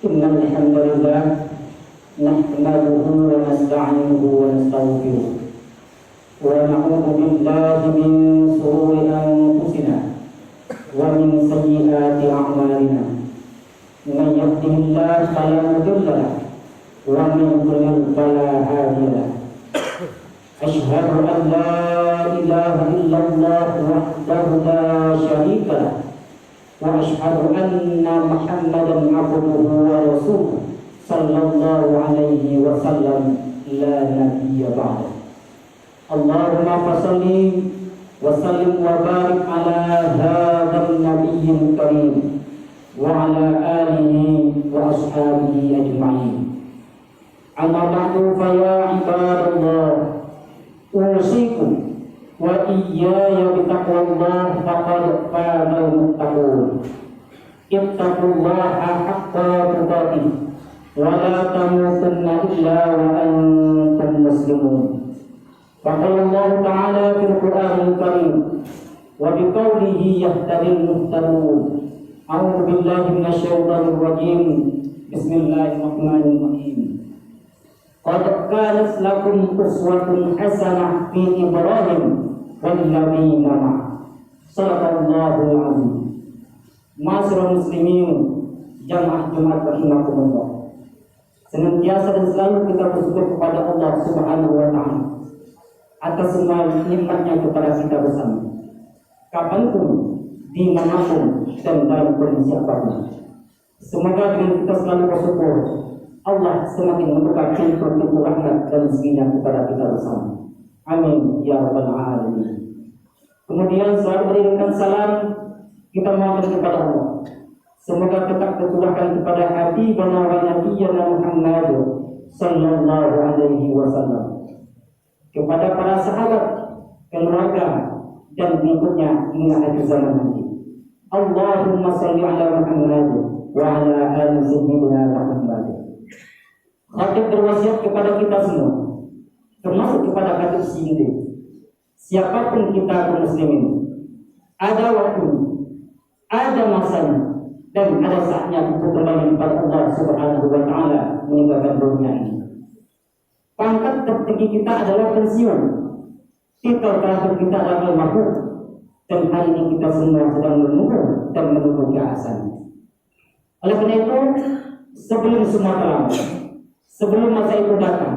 إن الحمد لله نحمده ونستعينه ونستغفره ونعوذ بالله من شرور أنفسنا ومن سيئات أعمالنا من يهده الله فلا مضل له ومن يضلل فلا هادي له أشهد أن لا إله إلا الله وحده لا شريك له وأشهد أن محمدا عبده ورسوله صلى الله عليه وسلم لا نبي بعده اللهم صل وسلم وبارك على هذا النبي الكريم وعلى آله وأصحابه أجمعين أما بعد فيا عباد الله أوصيكم وإياي بتقوى الله فقد فاز المتقون اتقوا الله حق تقاته ولا تموتن إلا وأنتم مسلمون فقال الله تعالى في القرآن الكريم وبقوله يهتدي المهتدون أعوذ بالله من الشيطان الرجيم بسم الله الرحمن الرحيم قد كانت لكم أسوة حسنة في إبراهيم والذين معه صدق الله العظيم. Ma'asyiral muslimin jamaah Jumat rahimakumullah. Senantiasa dan selalu kita bersyukur kepada Allah Subhanahu wa taala atas semua nikmatnya kepada kita bersama. Kapanpun, dimanapun, dan dalam kondisi apapun. Semoga dengan kita selalu bersyukur, Allah semakin membuka pintu rahmat dan rezekinya kepada kita bersama. Amin ya rabbal alamin. Kemudian selalu berikan salam kita mohon kepada Allah. Semoga tetap tercurahkan kepada Habibana wa Nabiyyana Muhammad sallallahu alaihi wasallam, kepada para sahabat, keluarga, dan pengikutnya hingga akhir zaman nanti. Allahumma shalli ala Muhammad wa ala ali sayyidina Muhammad. Khatib berwasiat kepada kita semua, termasuk kepada khatib sendiri. Siapapun kita kaum muslimin, ada waktu, ada masanya, dan ada saatnya untuk kembali kepada Allah Subhanahu wa taala meninggalkan dunia ini. Pangkat tertinggi kita adalah pensiun. Titel terakhir kita adalah al-mahfuz. Dan hari ini kita semua sedang menunggu dan menunggu keasahan. Oleh karena itu, sebelum semua terlambat, sebelum masa itu datang,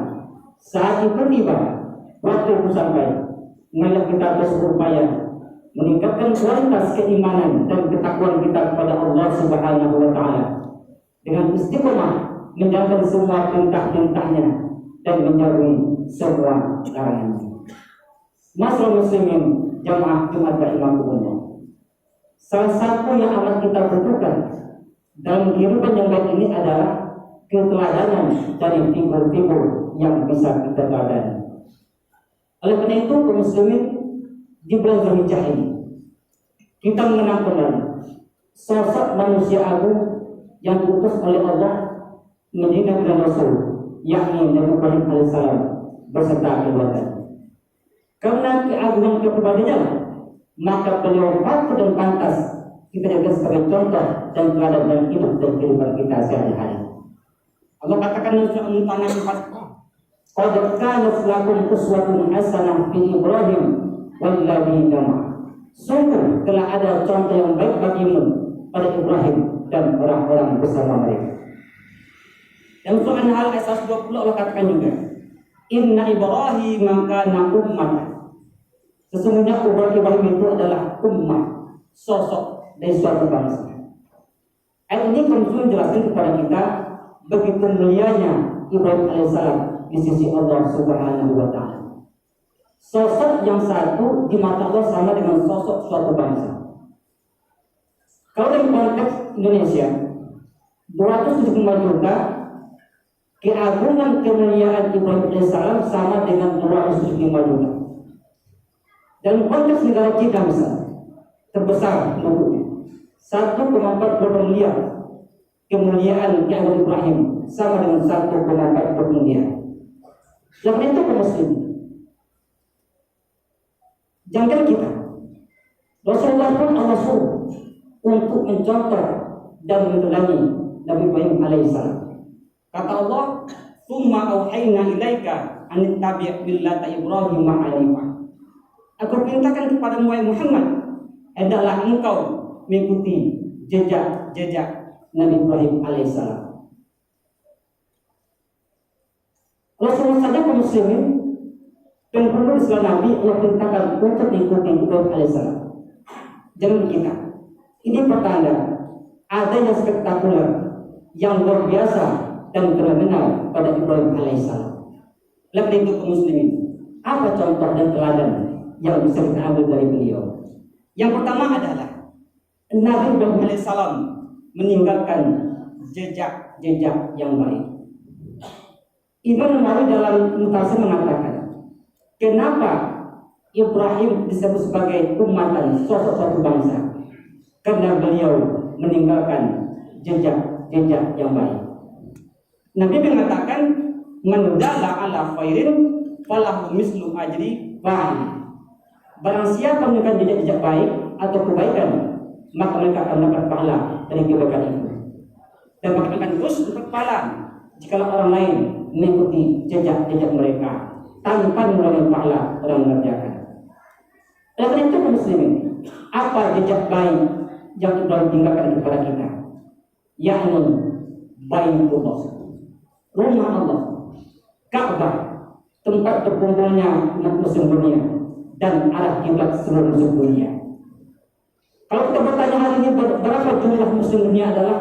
saat itu tiba, waktu itu sampai, marilah kita terus berupaya meningkatkan kualitas keimanan dan ketakwaan kita kepada Allah Subhanahu wa taala dengan istiqomah menjalankan semua perintah-perintahnya dan menjauhi semua larangannya. Ma'asyiral muslimin jamaah Jumat rahimakumullah. Salah satu yang amat kita butuhkan dalam kehidupan yang baik ini adalah keteladanan dari figur-figur yang bisa kita teladani. Oleh karena itu, kaum muslimin, di bulan Zulhijjah ini kita mengenang kembali sosok manusia agung yang diutus oleh Allah menjadi nabi dan rasul, yakni Nabi Ibrahim alaihissalam beserta keluarga. Karena keagungan kepribadiannya, maka beliau patut dan pantas kita jadikan sebagai contoh dan teladan dalam hidup dan kehidupan kita sehari-hari. Allah katakan dalam surah Al-An'am 4, qad kanat lakum uswatun hasanah fi Ibrahim walladzina ma'ah. Sungguh telah ada contoh yang baik bagimu pada Ibrahim dan orang-orang bersama mereka. Dalam surah An-Nahl ayat 120 Allah katakan juga, inna Ibrahim kana ummatan. Sesungguhnya Ibrahim itu adalah ummah, sosok dari suatu bangsa. Ayat ini kemudian menjelaskan kepada kita begitu mulianya Ibrahim alaihissalam di sisi Allah Subhanahu wa taala. Sosok yang satu di mata Allah sama dengan sosok suatu bangsa. Kalau dalam konteks Indonesia, 275 juta, keagungan kemuliaan Ibrahim alaihissalam sama dengan 275 juta. Dalam konteks negara kita misalnya, terbesar penduduknya 1,40 miliar, kemuliaan keagungan Ibrahim sama dengan 1,40 miliar. Yang itu kaum muslim. Jangan kita. Rasulullah pun Allah suruh untuk mencontoh dan meneladani Nabi Ibrahim alaihissalam. Kata Allah, "Tsumma auhayna ilaika an tabi' millata Ibrahim hanifah." Aku perintahkan kepada Muhammad, hendaklah engkau mengikuti jejak-jejak Nabi Ibrahim alaihissalam. Rasulullah saja kaum muslimin dan penulis Nabi Allah perintahkan untuk mengikuti Ibrahim alaihissalam. Jangan kita. Ini pertanda adanya spektakuler yang luar biasa dan fenomenal pada Ibrahim alaihissalam. Lebih itu kaum muslimin, apa contoh dan teladan yang bisa kita ambil dari beliau? Yang pertama adalah Nabi Ibrahim alaihissalam meninggalkan jejak-jejak yang baik. Imam Nawawi dalam Mutasir mengatakan, kenapa Ibrahim disebut sebagai umatan, sosok suatu bangsa? Karena beliau meninggalkan jejak-jejak yang baik. Nabi mengatakan, "Man dalla ala khairin falahu mislu ajri fa'il." Barang siapa meninggalkan jejak-jejak baik atau kebaikan, maka mereka akan mendapat pahala dari kebaikan itu. Dan mereka akan terus mendapat pahala jika orang lain mengikuti jejak-jejak mereka tanpa mengurangi pahala orang mengerjakan. Oleh karena itu kaum muslimin, apa jejak baik yang Ibrahim tinggalkan kepada kita? Yakni Baitullah, rumah Allah, Ka'bah, tempat berkumpulnya umat muslim dunia dan arah kiblat seluruh muslim dunia. Kalau kita bertanya hari ini berapa jumlah muslim dunia adalah,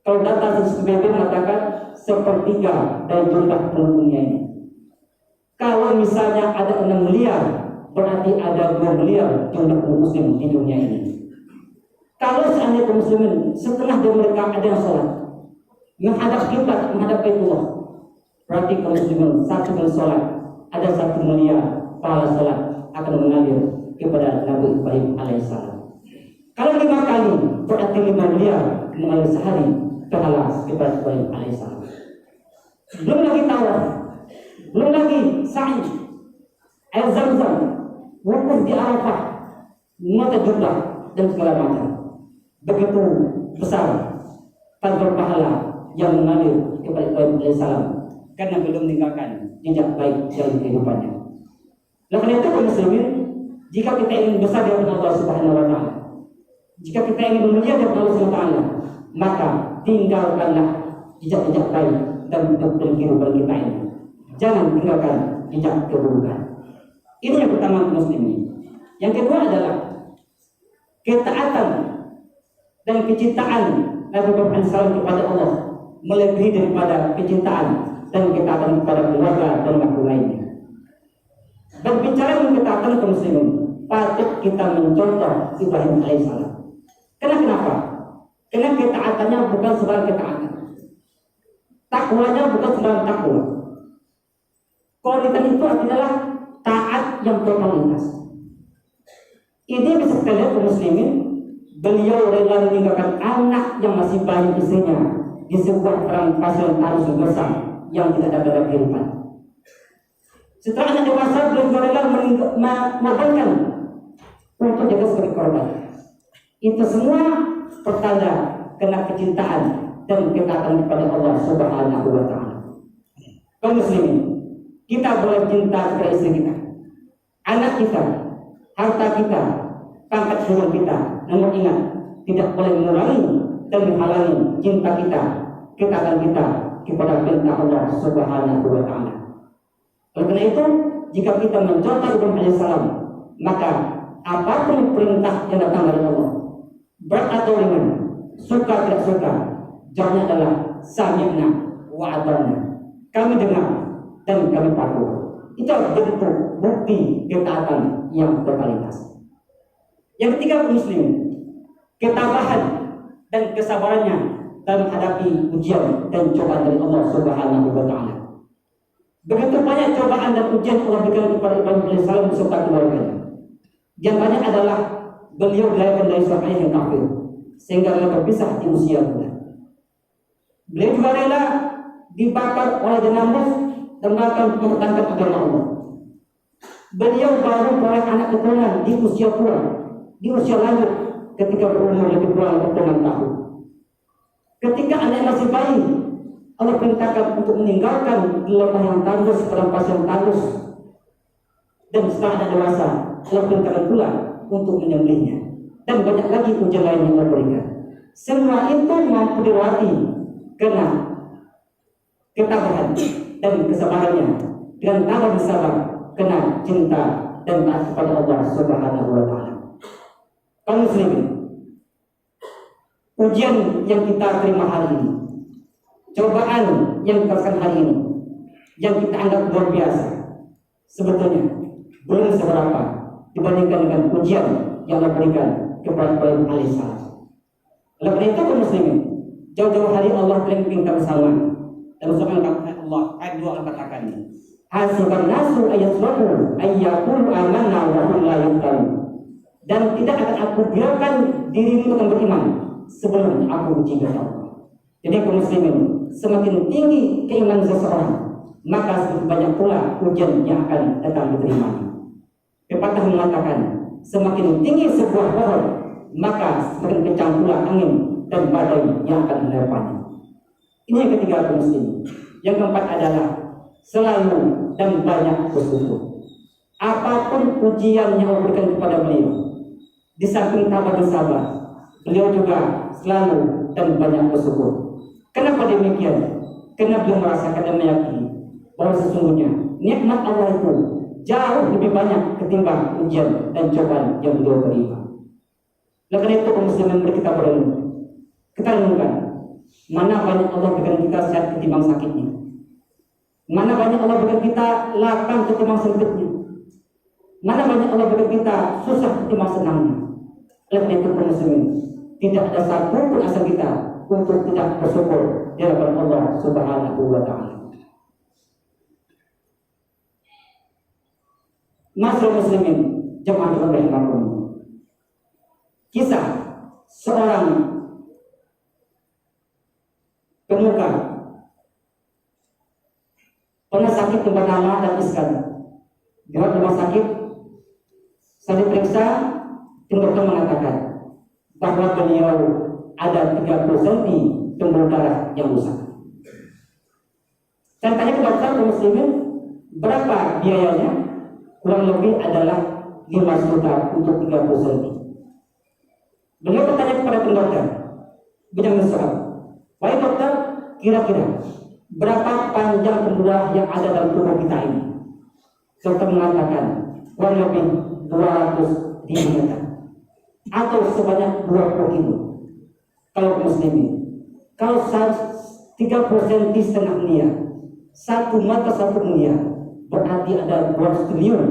kalau data PBB mengatakan 1/3 dari jumlah penduduk dunia ini. Kalau misalnya ada 6 miliar, berarti ada 2 miliar jumlah muslim di dunia ini. Kalau seandainya kaum muslimin setengah dari mereka ada yang sholat, menghadap kiblat, menghadap Baitullah, berarti kaum muslimin satu kali sholat ada 1 miliar pahala sholat akan mengalir kepada Nabi Ibrahim alaihissalam. Kalau 5 kali berarti 5 miliar mengalir sehari pahala kepada Ibrahim alaihissalam. Belum lagi tawaf, belum lagi sa'i, air zam-zam, wukuf di Arafah, mata jumlah dan segala macam. Begitu besar tanpa pahala yang mengalir kepada Ibrahim alaihissalam karena belum meninggalkan jejak baik dalam kehidupannya. Oleh karena itu kaum muslimin, jika kita ingin besar di hadapan Allah Subhanahu wa taala, jika kita ingin mulia di hadapan Allah Subhanahu wa taala, maka tinggalkanlah jejak-jejak baik dan kehidupan kita ini. Jangan tinggalkan jejak keburukan. Ini yang pertama muslimin. Yang kedua adalah ketaatan dan kecintaan Nabi Muhammad SAW kepada Allah melebihi daripada kecintaan dan ketaatan kepada keluarga dan makhluk lainnya. Berbicara tentang ketaatan kaum muslimin, patut kita mencontoh Ibrahim alaihissalam. Kenapa? Karena ketaatannya bukan sebarang ketaatan. Takwanya bukan sebarang takwa. Kualitas itu adalah taat yang totalitas. Ini bisa kita lihat kaum muslimin, beliau rela meninggalkan anak yang masih bayi istrinya di sebuah perang pasir arus besar yang tidak ada kehidupan. Setelah anak dewasa, beliau rela mengorbankan untuk jaga sebagai korban. Itu semua pertanda kena kecintaan dan ketaatan kepada Allah Subhanahu wa taala. Kaum muslimin, kita boleh cinta kepada istri kita, anak kita, harta kita, pangkat jabatan kita. Namun ingat, tidak boleh mengurangi dan menghalangi cinta kita, ketaatan kita kepada perintah Allah Subhanahu wa taala. Oleh karena itu, jika kita mencontoh Ibrahim alaihissalam, maka apapun perintah yang datang dari Allah, berat atau ringan, suka tidak suka, jawabnya adalah sami'na wa ata'na. Kami dengar dan kami patuh. Itu bentuk bukti ketaatan yang berkualitas. Yang ketiga, muslim, ketabahan dan kesabarannya dalam menghadapi ujian dan cobaan dari Allah Subhanahu wa taala. Begitu banyak cobaan dan ujian Allah berikan kepada Ibrahim alaihissalam beserta keluarganya. Yang banyak adalah beliau dilahirkan dari seorang ayah yang kafir sehingga beliau berpisah di usia muda. Beliau juga rela dibakar oleh Namrud dan bahkan mempertahankan agama Allah. Beliau baru memperoleh anak keturunan di usia tua, di usia lanjut ketika berumur lebih kurang 26 tahun. Ketika anak masih bayi, Allah perintahkan untuk meninggalkan lemah yang tandus, perampas yang tandus. Dan setelah anak dewasa, Allah perintahkan pula untuk menyembelihnya. Dan banyak lagi ujian lain yang Allah berikan. Semua itu mampu dilewati karena ketabahan dan kesabarannya, dengan tabah bersabar karena cinta dan taat kepada Allah Subhanahu wa Ta'ala. Kaum muslimin, ujian yang kita terima hari ini, cobaan yang kita rasakan hari ini, yang kita anggap luar biasa, sebetulnya belum seberapa dibandingkan dengan ujian yang Allah berikan kepada Ibrahim alaihissalam. Oleh karena itu, kaum muslimin, jauh-jauh hari Allah telah meminta bersama. Dan bersama Allah ayat 2 Allah katakan, hasiban nasu ayasrafu ayyaqulu amanna wa hum la yuftanun. Dan tidak akan aku biarkan dirimu akan beriman sebelum aku uji Allah. Jadi kaum muslimin, semakin tinggi keimanan seseorang, maka semakin banyak pula ujian yang akan datang diterima. Pepatah mengatakan, semakin tinggi sebuah pohon, maka semakin kencang pula angin dan badai yang akan menerpanya. Ini yang ketiga, kaum muslimin. Yang keempat adalah selalu dan banyak bersyukur. Apapun ujian yang Allah berikan kepada beliau, di samping tabah dan sabar, beliau juga selalu dan banyak bersyukur. Kenapa demikian? Karena beliau merasakan dan meyakini bahwa sesungguhnya nikmat Allah itu jauh lebih banyak ketimbang ujian dan cobaan yang beliau terima. Oleh karena itu, kaum muslimin, mari kita berenung. Kita renungkan, mana banyak Allah berikan kita sehat ketimbang sakitnya. Mana banyak Allah berikan kita lapang ketimbang sempitnya. Mana banyak Allah berikan kita susah ketimbang senangnya. Oleh karena itu, kaum muslimin, tidak ada satu pun asa kita untuk tidak bersyukur di hadapan Allah Subhanahu wa Ta'ala. Masyarakat muslimin, jemaah yang rahimakumullah. Kisah seorang pemuka pernah sakit bernama dan iskan. Di rumah sakit, saat diperiksa, dokter mengatakan bahwa beliau ada 30 cm pembuluh darah yang rusak. Saya tanya ke dokter, kaum muslimin, berapa biayanya? Kurang lebih adalah 5 juta untuk 30 cm. Beliau bertanya kepada dokter, bidang soal, baik dokter, kira-kira berapa panjang pembuluh darah yang ada dalam tubuh kita ini? Dokter mengatakan kurang lebih 200 mm atau sebanyak 20 kilo. Kalau muslimin, kalau 30 cm setengah miliar, 1 mata 1 miliar, berarti ada 200 triliun.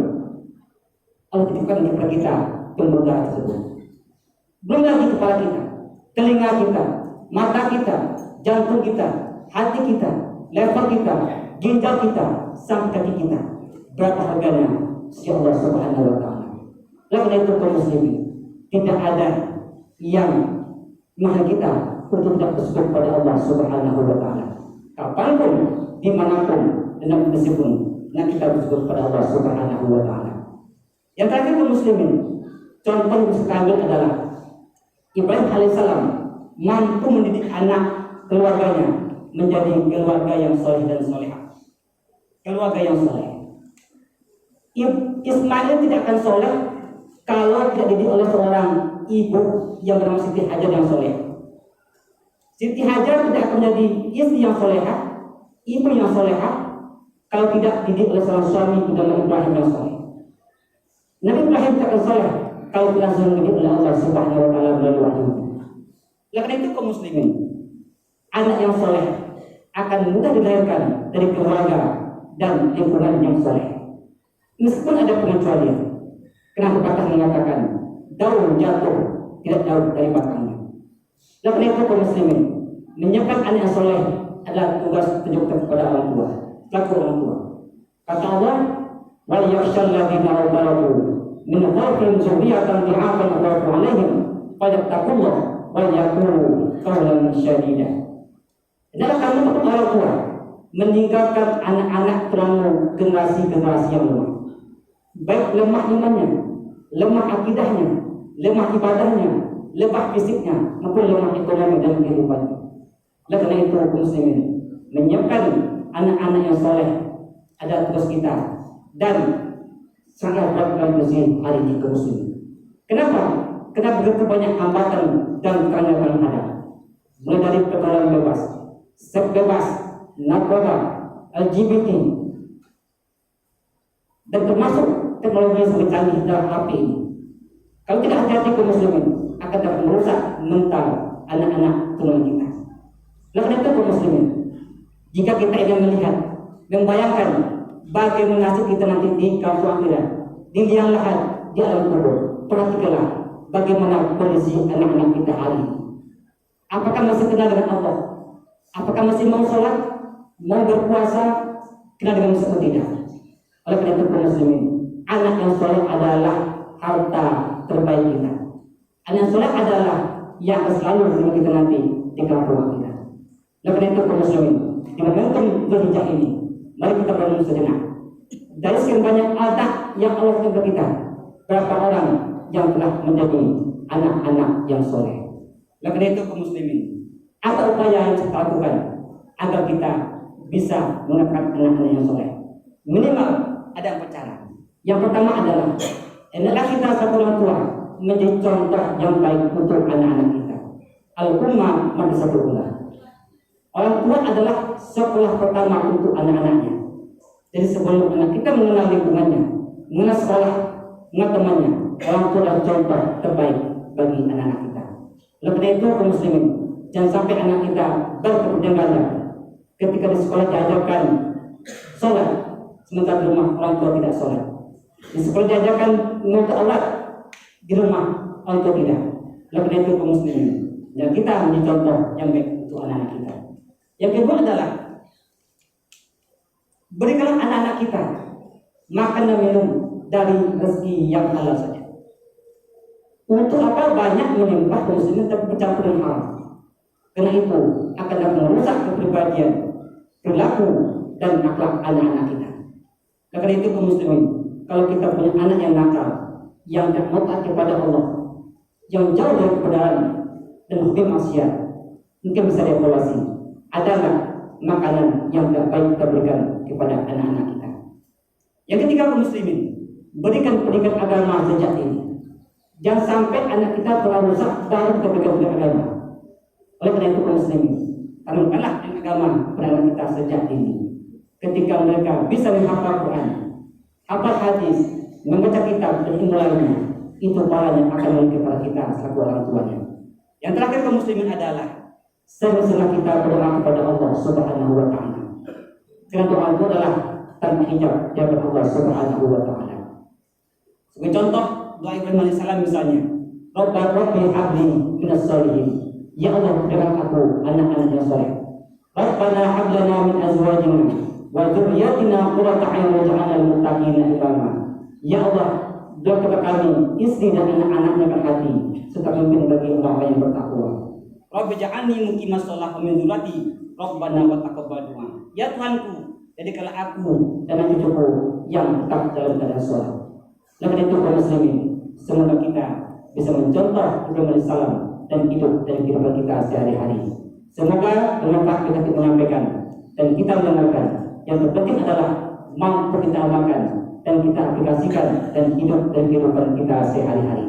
Allah titipkan kepada kita pembuluh darah tersebut. Belum lagi kepala kita, telinga kita, mata kita, jantung kita, hati kita, lever kita, ginjal kita, sampai kaki kita. Berapa harganya? Si Allah Subhanahu wa Ta'ala. Oleh itu, kaum muslimin, tidak ada yang mahal kita untuk tidak bersyukur kepada Allah Subhanahu wa Ta'ala. Kapanpun, dimanapun, dan meskipun, nah kita bersyukur kepada Allah Subhanahu wa Ta'ala. Yang terakhir, kaum muslimin, contoh yang bisa kita ambil adalah Ibrahim alaihissalam mampu mendidik anak keluarganya menjadi keluarga yang soleh dan solehah. Keluarga yang soleh. Ismail tidak akan soleh kalau tidak dididik oleh seorang ibu yang bernama Siti Hajar yang soleh. Siti Hajar tidak akan menjadi istri yang solehah, ibu yang solehah, kalau tidak dididik oleh seorang suami bernama Ibrahim yang soleh. Nabi Ibrahim tidak akan soleh kalau tidak langsung dididik oleh Allah Subhanahu wa Ta'ala melalui wahyu. Oleh karena itu, kaum muslimin, anak yang soleh akan mudah dilahirkan dari keluarga dan lingkungan yang soleh. Meskipun ada pengecualian, karena pepatah mengatakan daun jatuh tidak jauh dari batangnya. Oleh karena itu, kaum muslimin, menyiapkan anak yang soleh adalah tugas tunjukkan kepada orang tua, selaku orang tua. Kata Allah, wal yakhshal ladzina rabbahum min khalqihim dzurriyyatan dha'afan khafu 'alaihim fayattaqullah wal yaqulu qawlan syadida. Adalah kamu untuk orang tua meninggalkan anak-anak terlalu generasi-generasi yang lemah, baik lemah imannya, lemah akidahnya, lemah ibadahnya, lemah fisiknya, maupun lemah ekonomi dan kehidupannya. Oleh karena itu muslimin, menyiapkan anak-anak yang soleh adalah tugas kita dan sangat berat muslim hari ini ke muslim. Kenapa? Karena begitu banyak hambatan dan keanggapan ada. Mulai dari pergaulan bebas, seks bebas, narkoba, LGBT, dan termasuk teknologi yang sangat canggih dalam HP ini. Kalau tidak hati-hati kaum muslimin akan dapat merusak mental anak-anak turunan kita. Oleh karena itu kaum muslimin, jika kita ingin melihat, membayangkan bagaimana nasib kita nanti di kampung akhirat, di liang lahat, di alam kubur, perhatikanlah bagaimana kondisi anak-anak kita hari ini. Apakah masih kenal dengan Allah? Apakah masih mau sholat, mau berpuasa, kenal dengan Musa atau tidak? Oleh karena itu kaum muslimin, anak yang soleh adalah harta terbaik kita. Anak yang soleh adalah yang selalu bersama kita nanti di kampung kita. Oleh karena itu kaum muslimin, di momentum Dzulhijjah ini, mari kita bangun sejenak. Dari sekian banyak adat yang Allah berikan kita, berapa orang yang telah menjadi anak-anak yang soleh? Oleh karena itu kaum muslimin, apa upaya yang kita lakukan agar kita bisa menekan anak-anak yang soleh? Minimal ada 4 cara. Yang pertama adalah hendaklah kita sebagai orang tua menjadi contoh yang baik untuk anak-anak kita. Al-Ummah Madrasatul Ula. Orang tua adalah sekolah pertama untuk anak-anaknya. Jadi sebelum anak kita mengenal lingkungannya, mengenal sekolah, mengenal temannya, orang tua adalah contoh terbaik bagi anak-anak kita. Oleh karena itu kaum muslimin, jangan sampai anak kita berkepentingan ganda. Ketika di sekolah diajarkan sholat, sementara di rumah orang tua tidak sholat. Di sekolah diajarkan menuntut aurat, di rumah orang tua tidak. Oleh karena itu kaum muslimin, dan kita menjadi contoh yang baik untuk anak-anak kita. Yang kedua adalah berikanlah anak-anak kita makan dan minum dari rezeki yang halal saja. Untuk apa banyak melimpah kaum muslimin tapi bercampur dengan haram? Karena itu akan dapat merusak kepribadian, perilaku dan akhlak anak-anak kita. Karena itu kaum muslimin, kalau kita punya anak yang nakal, yang tidak mau taat kepada Allah, yang jauh dari kebenaran dan hobi maksiat, mungkin bisa dievaluasi. Ada nggak makanan yang tidak baik kita berikan kepada anak-anak kita? Yang ketiga kaum muslimin, berikan pendidikan agama sejak ini. Jangan sampai anak kita terlalu rusak baru kita berikan pendidikan agama. Oleh karena itu kaum muslimin, tanamkanlah pendidikan agama pada anak kita sejak ini. Ketika mereka bisa menghafal Quran, hafal hadis, membaca kitab dan ilmu lainnya, itu pahalanya akan melalui kepada kita selaku orang tuanya. Yang terakhir kaum muslimin adalah sering-sering kita berdoa kepada Allah Subhanahu wa taala. Karena doa itu adalah tanpa hijab dari Allah Subhanahu wa taala. Sebagai contoh doa Ibrahim alaihissalam misalnya, Rabbi habli minas sholihin. Ya Allah, berikan aku anak-anak yang saleh. Rabbana hab lana min azwajina wa dzurriyyatina qurrata a'yun waj'alna lil muttaqina imama. Ya Allah, doa kepada kami istri dan anak-anaknya berhati serta memimpin bagi orang yang bertakwa. Rabbi ja'alni muqimas shalah wa min dzurriyyati Rabbana wa taqabbal du'a. Ya Tuhanku, jadikanlah aku dan cucuku yang tetap dalam keadaan salat. Oleh itu kaum muslimin, semoga kita bisa mencontoh Ibrahim alaihissalam dan hidup dari kehidupan kita sehari-hari. Semoga bermanfaat kita menyampaikan dan kita mendengarkan. Yang terpenting adalah mampu kita amalkan dan kita aplikasikan dan hidup dari kehidupan kita sehari-hari.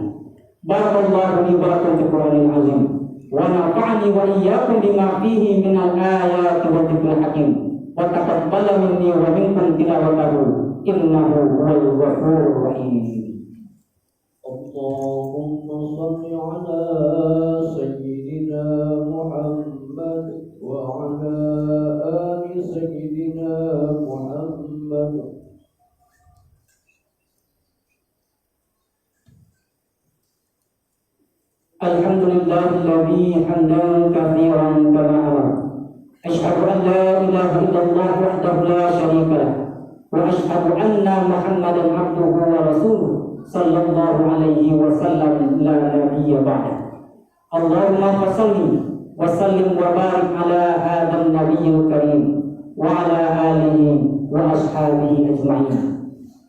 Barakallahu li wa lakum fil Qur'anil azim. Wa nafa'ani wa iyyakum bima fihi minal ayati wa dzikril hakim. Wa taqabbal minni wa minkum tilawatahu innahu huwal ghafurur rahim. Allahumma shalli ala sayyidina Muhammad wa ala ali sayyidina Muhammad. Alhamdulillahilladzi hamdan katsiran kama amara. Asyhadu an la ilaha illallah wahdahu la syarika lah. Wa asyhadu anna Muhammadan abduhu wa rasuluh sallallahu alaihi wasallam la nabiyya ba'da. Allahumma fassalli wa sallim wa barik ala hadzal nabiyyil karim wa ala alihi wa ashabihi ajma'in.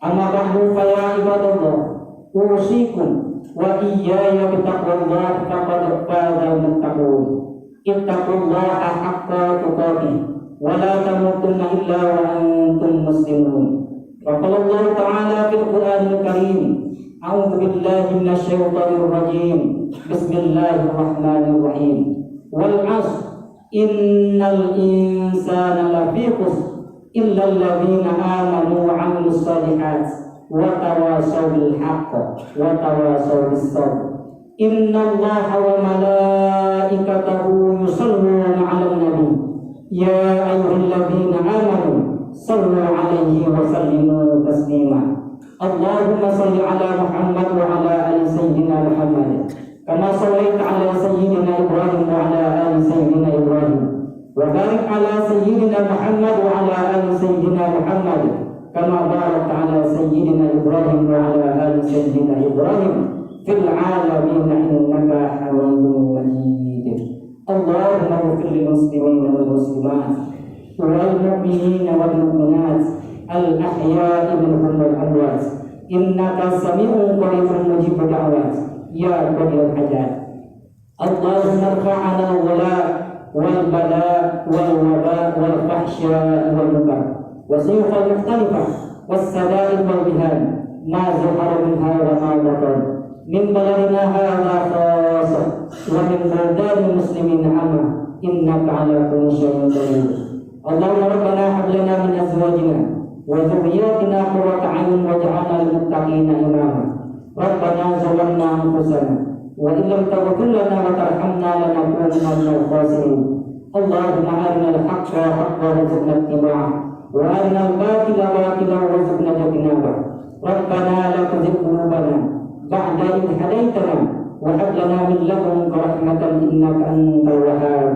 Amma ba'du fa ya ibadallah, usikum wa iyaya bitaqwallah faqad fazal muttaqun. ittaqullaha haqqa tuqatih wa la tamutunna illa wa antum muslimun. Wa qala Allah ta'ala fil Qur'anil Karim, a'udzu billahi minasy syaithanir rajim. Bismillahirrahmanirrahim. Wal 'ashr innal insana lafi khusr illa alladziina aamanu wa 'amilus shalihaat wa tawashaw bil haqq wa tawashaw bis sabr. Innallaha wa malaikatahu yusholluna 'alan nabi ya ayyuhalladzina amanu shallu 'alaihi wa sallimu taslima. Allahumma shalli 'ala Muhammad wa 'ala ali sayyidina Muhammad kama shallaita 'ala sayyidina Ibrahim wa 'ala ali sayyidina Ibrahim wa barik 'ala sayyidina Muhammad wa 'ala ali sayyidina Muhammad kama barakta 'ala sayyidina Ibrahim wa 'ala ali sayyidina Ibrahim fil 'alamin innaka Hamidum Majid. Allahumma ighfir lil muslimina wal muslimat wal mu'minina wal mu'minat al ahya'i minhum wal amwat innaka sami'un qaribun mujibud da'wat ya qadil hajat. Allahumma irfa'na al-wala wal bala wal waba wal fahsya wal munkar wa sayfa al-mukhtalifah was sada'id wal bihan ma zahara minha wa ma batan min baladina hadha khassa wa min baladil muslimin amma innaka ala kulli syai'in qadir. Allahumma rabbana hab lana min azwajina wa dhurriyyatina qurrata a'yun waj'alna lil muttaqina imama. Rabbana zalamna anfusana wa in lam taghfir lana wa tarhamna lanakunanna minal khasirin. Allahumma arina al-haqqa haqqan warzuqna ittiba'ah wa arina al-batila batilan warzuqna ijtinabah. Rabbana la tuzigh qulubana ba'da idh hadaytana wa hab lana min ladunka rahmatan innaka antal wahhab.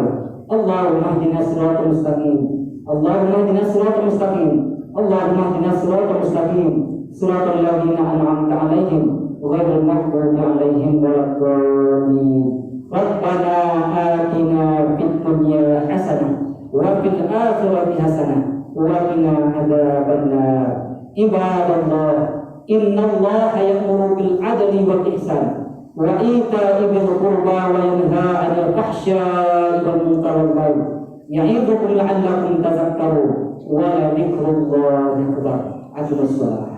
Allahumma ihdina siratal mustaqim. Allahumma ihdina siratal mustaqim. Allahumma ihdina siratal mustaqim. Siratal ladzina an'amta 'alaihim ghairil maghdubi 'alaihim waladdallin. Rabbana atina fid dunya hasanah wa fil akhirati hasanah wa qina adzabannar. Ibadallah, innallaha ya'muru bil 'adli wal ihsan wa ita'i dzil qurba wa yanha 'anil fahsya'i wal munkari wal baghi ya'idukum la'allakum tadhakkarun wa la dzikrullahi akbar. Aqimish shalah.